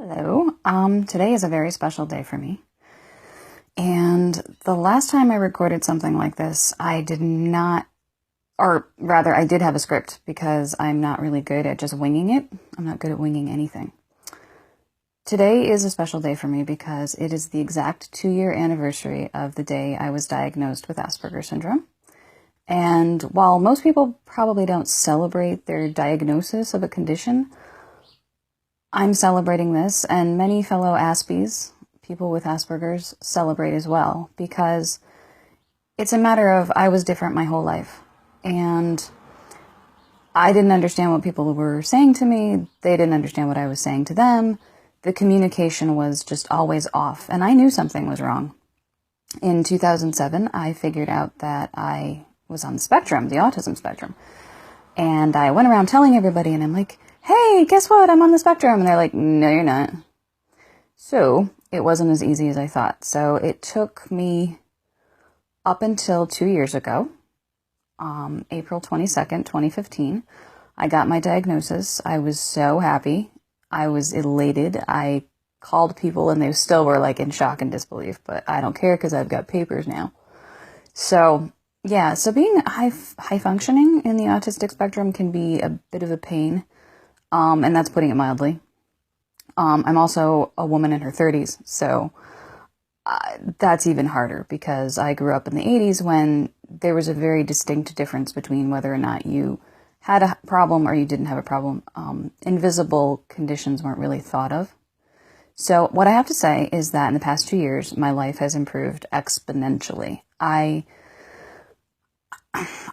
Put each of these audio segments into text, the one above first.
Hello. Today is a very special day for me. And the last time I recorded something like this, I did not, or rather, I did have a script because I'm not really good at just winging it. I'm not good at winging anything. Today is a special day for me because it is the exact 2-year anniversary of the day I was diagnosed with Asperger syndrome. And while most people probably don't celebrate their diagnosis of a condition, I'm celebrating this, and many fellow Aspies, people with Asperger's, celebrate as well, because it's a matter of I was different my whole life, and I didn't understand what people were saying to me. They didn't understand what I was saying to them. The communication was just always off, and I knew something was wrong. In 2007, I figured out that I was on the spectrum, the autism spectrum, and I went around telling everybody, and I'm like, hey, guess what? I'm on the spectrum. And they're like, no, you're not. So it wasn't as easy as I thought. So it took me up until 2 years ago, April 22nd, 2015. I got my diagnosis. I was so happy. I was elated. I called people and they still were like in shock and disbelief, but I don't care because I've got papers now. So yeah, so being high functioning in the autistic spectrum can be a bit of a pain. And that's putting it mildly. I'm also a woman in her 30s, so that's even harder because I grew up in the 80s when there was a very distinct difference between whether or not you had a problem or you didn't have a problem. Invisible conditions weren't really thought of. So what I have to say is that in the past 2 years, my life has improved exponentially.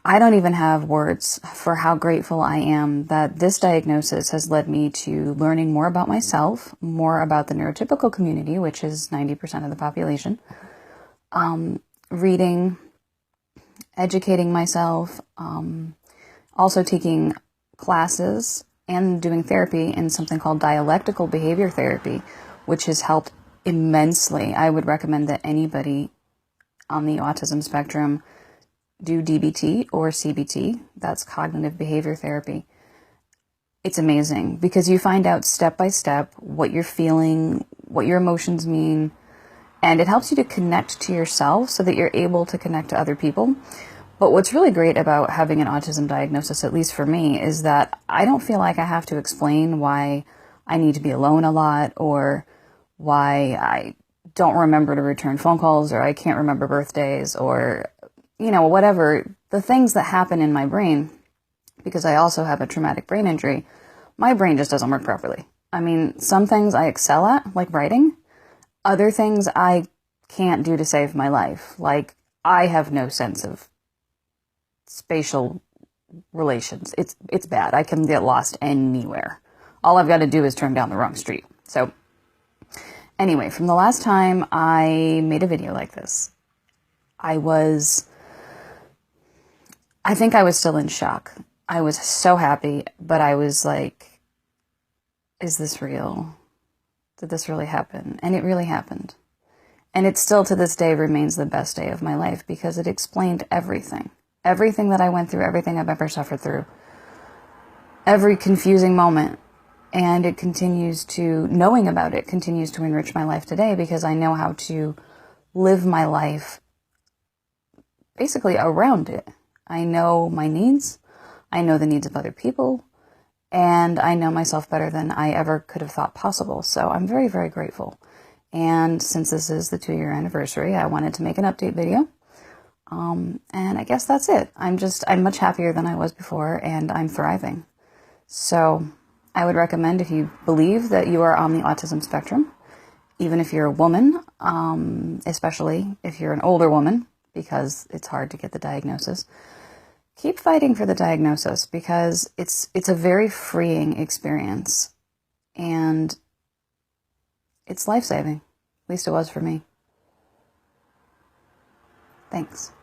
I don't even have words for how grateful I am that this diagnosis has led me to learning more about myself, more about the neurotypical community, which is 90% of the population, reading, educating myself, also taking classes and doing therapy in something called dialectical behavior therapy, which has helped immensely. I would recommend that anybody on the autism spectrum do DBT or CBT. That's cognitive behavior therapy. It's amazing because you find out step by step what you're feeling, what your emotions mean, and it helps you to connect to yourself so that you're able to connect to other people. But what's really great about having an autism diagnosis, at least for me, is that I don't feel like I have to explain why I need to be alone a lot or why I don't remember to return phone calls or I can't remember birthdays or whatever, the things that happen in my brain, because I also have a traumatic brain injury, my brain just doesn't work properly. I mean, some things I excel at, like writing. Other things I can't do to save my life. Like, I have no sense of spatial relations. It's bad. I can get lost anywhere. All I've got to do is turn down the wrong street. So, anyway, from the last time I made a video like this, I think I was still in shock. I was so happy, but I was like, is this real? Did this really happen? And it really happened. And it still to this day remains the best day of my life because it explained everything. Everything that I went through, everything I've ever suffered through, every confusing moment. And it continues to, knowing about it continues to enrich my life today because I know how to live my life basically around it. I know my needs, I know the needs of other people, and I know myself better than I ever could have thought possible. So I'm very, very grateful. And since this is the 2-year anniversary, I wanted to make an update video. And I guess that's it. I'm much happier than I was before, and I'm thriving. So I would recommend if you believe that you are on the autism spectrum, even if you're a woman, especially if you're an older woman, because it's hard to get the diagnosis, keep fighting for the diagnosis because it's a very freeing experience and it's life-saving. At least it was for me. Thanks.